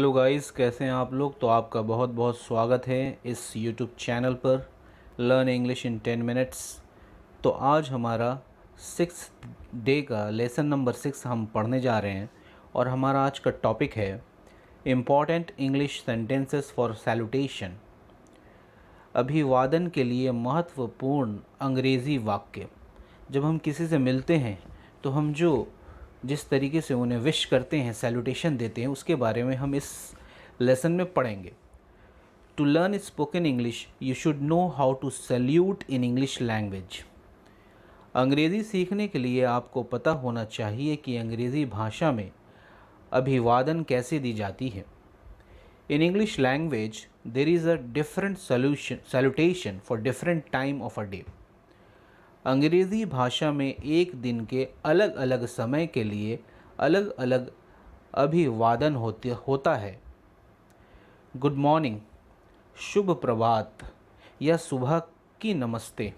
Hello guys, कैसे हैं आप लोग। तो आपका बहुत बहुत स्वागत है इस यूट्यूब चैनल पर लर्न इंग्लिश इन 10 मिनट्स। तो आज हमारा 6th डे का लेसन नंबर 6 हम पढ़ने जा रहे हैं और हमारा आज का टॉपिक है important English sentences for salutation. अभिवादन के लिए महत्वपूर्ण अंग्रेज़ी वाक्य। जब हम किसी से मिलते हैं तो हम जिस तरीके से उन्हें विश करते हैं, सैल्यूटेशन देते हैं, उसके बारे में हम इस लेसन में पढ़ेंगे। To learn spoken English you should know how to salute in English language. अंग्रेज़ी सीखने के लिए आपको पता होना चाहिए कि अंग्रेज़ी भाषा में अभिवादन कैसे दी जाती है। इन English language there is a different salutation for different time of a day. अंग्रेज़ी भाषा में एक दिन के अलग अलग समय के लिए अलग अलग अभिवादन होता है। गुड मॉर्निंग, शुभ प्रभात या सुबह की नमस्ते।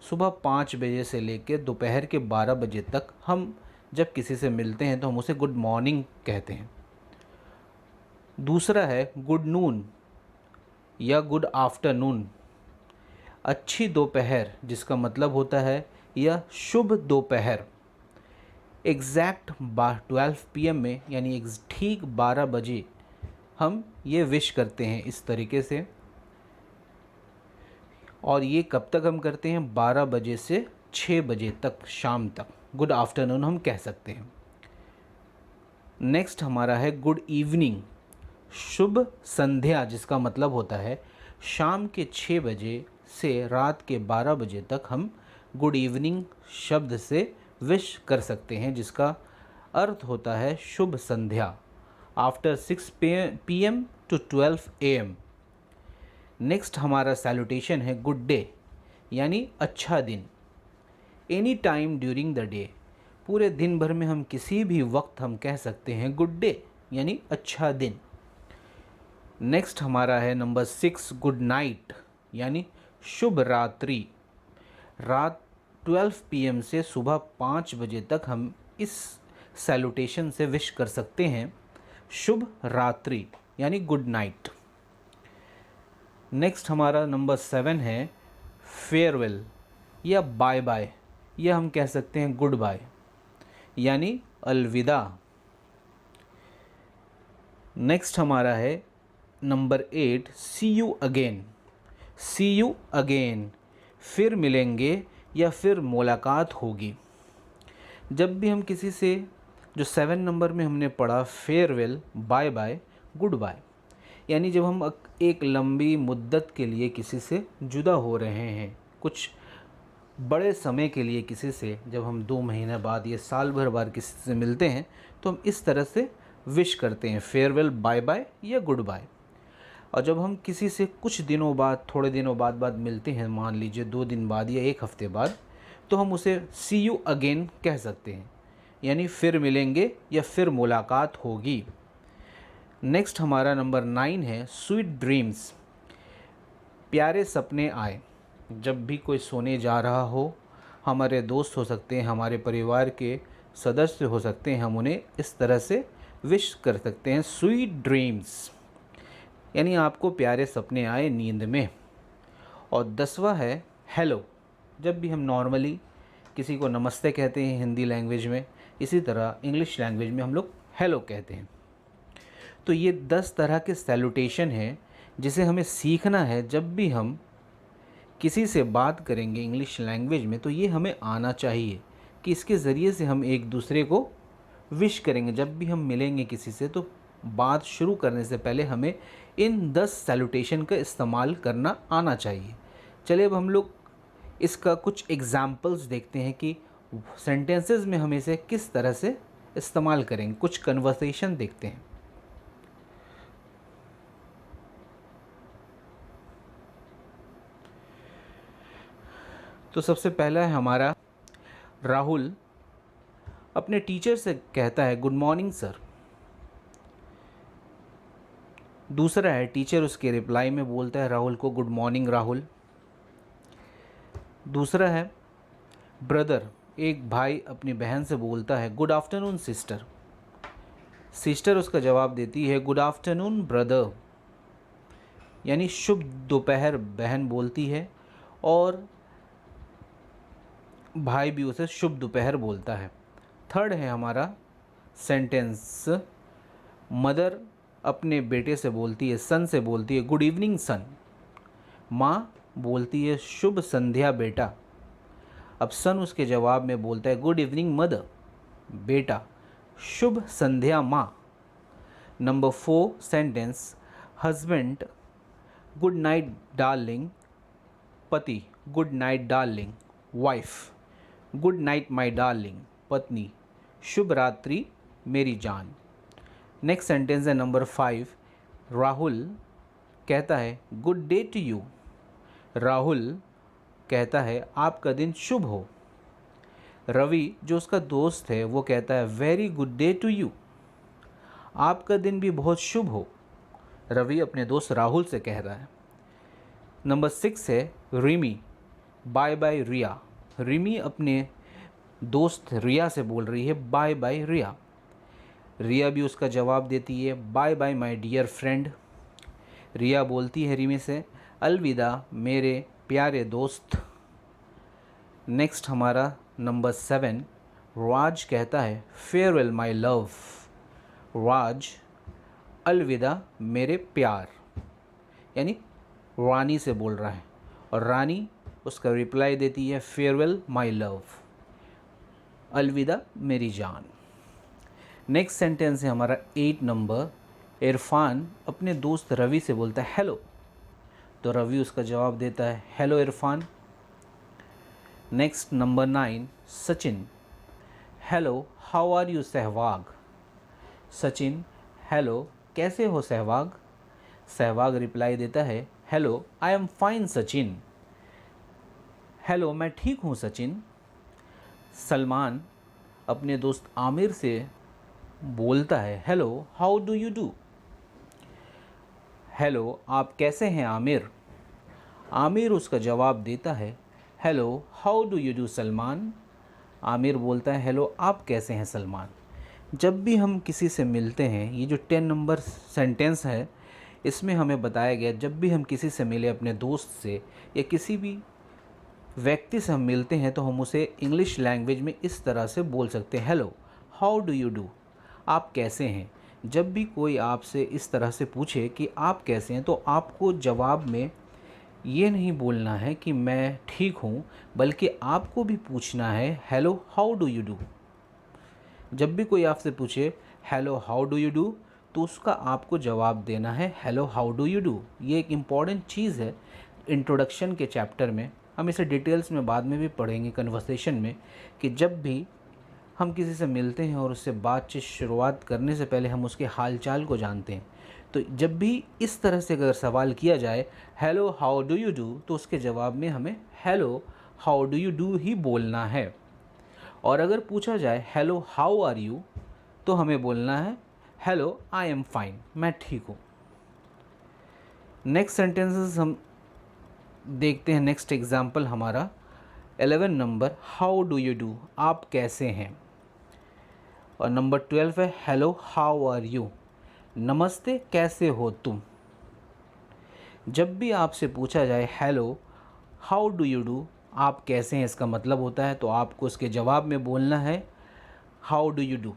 सुबह 5 बजे से लेकर दोपहर के 12 बजे तक हम जब किसी से मिलते हैं तो हम उसे गुड मॉर्निंग कहते हैं। दूसरा है गुड नून या गुड आफ्टरनून, अच्छी दोपहर, जिसका मतलब होता है या शुभ दोपहर। एग्जैक्ट 12 PM में, यानी ठीक 12 बजे हम ये विश करते हैं इस तरीके से। और ये कब तक हम करते हैं? 12 बजे से 6 बजे तक, शाम तक गुड आफ्टरनून हम कह सकते हैं। नेक्स्ट हमारा है गुड इवनिंग, शुभ संध्या, जिसका मतलब होता है शाम के 6 बजे से रात के 12 बजे तक हम गुड इवनिंग शब्द से विश कर सकते हैं, जिसका अर्थ होता है शुभ संध्या। After 6 PM to 12 AM। Next हमारा सैल्यूटेशन है गुड डे, यानी अच्छा दिन। Any time during the day, पूरे दिन भर में हम किसी भी वक्त हम कह सकते हैं गुड डे, यानी अच्छा दिन। नेक्स्ट हमारा है नंबर 6 गुड नाइट, यानी शुभ रात्रि। रात 12 PM से सुबह 5 बजे तक हम इस सैल्यूटेशन से विश कर सकते हैं शुभ रात्रि, यानी गुड नाइट। नेक्स्ट हमारा नंबर 7 है फेयरवेल या बाय बाय, या हम कह सकते हैं गुड बाय, यानी अलविदा। नेक्स्ट हमारा है number 8 see you again. See you again, फिर मिलेंगे या फिर मुलाकात होगी। जब भी हम किसी से, जो 7 नंबर में हमने पढ़ा farewell, bye bye, goodbye, यानी जब हम एक लंबी मुद्दत के लिए किसी से जुदा हो रहे हैं, कुछ बड़े समय के लिए किसी से, जब हम 2 महीने बाद या साल भर बाद किसी से मिलते हैं तो हम इस तरह से विश करते हैं, फेयरवेल, बाय बाय या गुड बाय। और जब हम किसी से कुछ दिनों बाद, थोड़े दिनों बाद मिलते हैं, मान लीजिए 2 दिन बाद या 1 हफ्ते बाद, तो हम उसे सी यू अगेन कह सकते हैं, यानी फिर मिलेंगे या फिर मुलाकात होगी। नेक्स्ट हमारा नंबर 9 है स्वीट ड्रीम्स, प्यारे सपने आए। जब भी कोई सोने जा रहा हो, हमारे दोस्त हो सकते हैं, हमारे परिवार के सदस्य हो सकते हैं, हम उन्हें इस तरह से विश कर सकते हैं स्वीट ड्रीम्स, यानी आपको प्यारे सपने आए नींद में। और 10वां है हेलो। जब भी हम नॉर्मली किसी को नमस्ते कहते हैं हिंदी लैंग्वेज में, इसी तरह इंग्लिश लैंग्वेज में हम लोग हेलो कहते हैं। तो ये 10 तरह के सैल्यूटेशन हैं जिसे हमें सीखना है। जब भी हम किसी से बात करेंगे इंग्लिश लैंग्वेज में तो ये हमें आना चाहिए कि इसके ज़रिए से हम एक दूसरे को विश करेंगे। जब भी हम मिलेंगे किसी से तो बात शुरू करने से पहले हमें इन 10 सैल्यूटेशन का इस्तेमाल करना आना चाहिए। चलिए अब हम लोग इसका कुछ एग्जाम्पल्स देखते हैं कि सेंटेंसेस में हम इसे किस तरह से इस्तेमाल करेंगे। कुछ कन्वर्सेशन देखते हैं। तो सबसे पहला है हमारा राहुल अपने टीचर से कहता है गुड मॉर्निंग सर। दूसरा है टीचर उसके रिप्लाई में बोलता है राहुल को गुड मॉर्निंग राहुल। दूसरा है ब्रदर, एक भाई अपनी बहन से बोलता है गुड आफ्टरनून सिस्टर। सिस्टर उसका जवाब देती है गुड आफ्टरनून ब्रदर, यानी शुभ दोपहर बहन बोलती है, और भाई भी उसे शुभ दोपहर बोलता है। थर्ड है हमारा सेंटेंस, मदर अपने बेटे से बोलती है, सन से बोलती है गुड इवनिंग सन। माँ बोलती है शुभ संध्या बेटा। अब सन उसके जवाब में बोलता है गुड इवनिंग मदर, बेटा शुभ संध्या माँ। Number 4 sentence, husband good night darling, पति good night darling, wife good night my darling, पत्नी शुभ रात्रि मेरी जान। नेक्स्ट सेंटेंस है नंबर 5, राहुल कहता है good day to you. Rahul कहता है आपका दिन शुभ हो। रवि जो उसका दोस्त है वो कहता है very good day to you, आपका दिन भी बहुत शुभ हो। रवि अपने दोस्त राहुल से कह रहा है। नंबर 6 है रिमी बाय बाय रिया। रिमी अपने दोस्त रिया से बोल रही है बाय बाय रिया। रिया भी उसका जवाब देती है bye bye my dear friend. Riya बोलती है रिमी से अलविदा मेरे प्यारे दोस्त। नेक्स्ट हमारा नंबर 7, राज कहता है फेयरवेल माय लव। राज अलविदा मेरे प्यार, यानी रानी से बोल रहा है, और रानी उसका रिप्लाई देती है फेयरवेल माय लव, अलविदा मेरी जान। नेक्स्ट सेंटेंस है हमारा 8 नंबर, इरफान अपने दोस्त रवि से बोलता है हेलो, तो रवि उसका जवाब देता है hello Irfan. Next number 9 Sachin, hello how are you Sehwag. Sachin hello कैसे हो सहवाग। सहवाग रिप्लाई देता है hello I am fine Sachin, hello मैं ठीक हूँ सचिन। सलमान अपने दोस्त आमिर से बोलता है hello how do you do. Hello आप कैसे हैं आमिर। आमिर उसका जवाब देता है hello how do you do Salman. Aamir बोलता है हेलो आप कैसे हैं सलमान। जब भी हम किसी से मिलते हैं, ये जो 10 नंबर सेंटेंस है इसमें हमें बताया गया जब भी हम किसी से मिले, अपने दोस्त से या किसी भी व्यक्ति से हम मिलते हैं, तो हम उसे इंग्लिश लैंग्वेज में इस तरह से बोल सकते हैं hello how do you do, आप कैसे हैं। जब भी कोई आपसे इस तरह से पूछे कि आप कैसे हैं, तो आपको जवाब में ये नहीं बोलना है कि मैं ठीक हूँ, बल्कि आपको भी पूछना है hello how do you do. जब भी कोई आपसे पूछे hello how do you do, तो उसका आपको जवाब देना है hello how do you do. ये एक इम्पॉर्टेंट चीज़ है इंट्रोडक्शन के चैप्टर में, हम इसे डिटेल्स में बाद में भी पढ़ेंगे कन्वर्सेशन में, कि जब भी हम किसी से मिलते हैं और उससे बातचीत शुरुआत करने से पहले हम उसके हालचाल को जानते हैं। तो जब भी इस तरह से अगर सवाल किया जाए hello how do you do, तो उसके जवाब में हमें hello how do you do he बोलना है। और अगर पूछा जाए हेलो हाउ आर यू, तो हमें बोलना है हेलो आई एम फाइन, मैं ठीक हूँ। नेक्स्ट सेंटेंसेस हम देखते हैं। नेक्स्ट एग्जाम्पल हमारा 11 number how do you do, आप कैसे हैं। और नंबर 12 है हेलो हाउ आर यू, नमस्ते कैसे हो तुम। जब भी आपसे पूछा जाए hello how do you do, आप कैसे हैं, इसका मतलब होता है तो आपको उसके जवाब में बोलना है हाउ डू यू डू।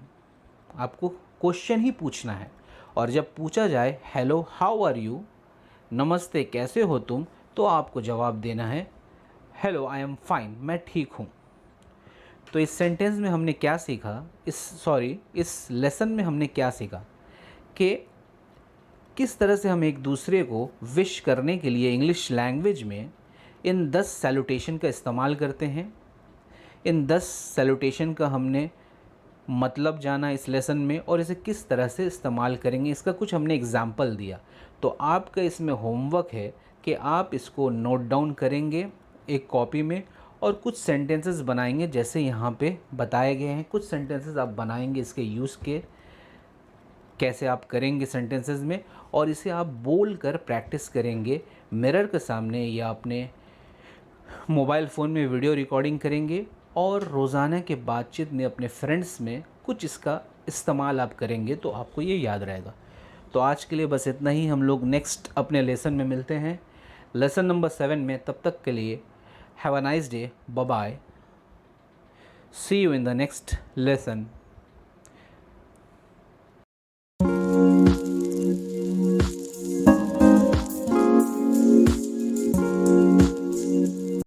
आपको क्वेश्चन ही पूछना है। और जब पूछा जाए हेलो हाउ आर यू, नमस्ते कैसे हो तुम, तो आपको जवाब देना है हेलो आई एम फाइन, मैं ठीक हूँ। तो इस सेंटेंस में हमने क्या सीखा, इस लेसन में हमने क्या सीखा कि किस तरह से हम एक दूसरे को विश करने के लिए इंग्लिश लैंग्वेज में इन 10 सैल्यूटेशन का इस्तेमाल करते हैं। इन 10 सैल्यूटेशन का हमने मतलब जाना इस लेसन में, और इसे किस तरह से इस्तेमाल करेंगे इसका कुछ हमने एग्जाम्पल दिया। तो आपका इसमें होमवर्क है कि आप इसको नोट डाउन करेंगे एक कॉपी में, और कुछ सेंटेंसेस बनाएंगे जैसे यहाँ पे बताए गए हैं। कुछ सेंटेंसेस आप बनाएंगे, इसके यूज़ के कैसे आप करेंगे सेंटेंसेस में, और इसे आप बोल कर प्रैक्टिस करेंगे मिरर के सामने या अपने मोबाइल फ़ोन में वीडियो रिकॉर्डिंग करेंगे, और रोज़ाना के बातचीत में अपने फ्रेंड्स में कुछ इसका इस्तेमाल आप करेंगे तो आपको ये याद रहेगा। तो आज के लिए बस इतना ही, हम लोग नेक्स्ट अपने लेसन में मिलते हैं, लेसन नंबर 7 में। तब तक के लिए have a nice day, bye bye, see you in the next lesson.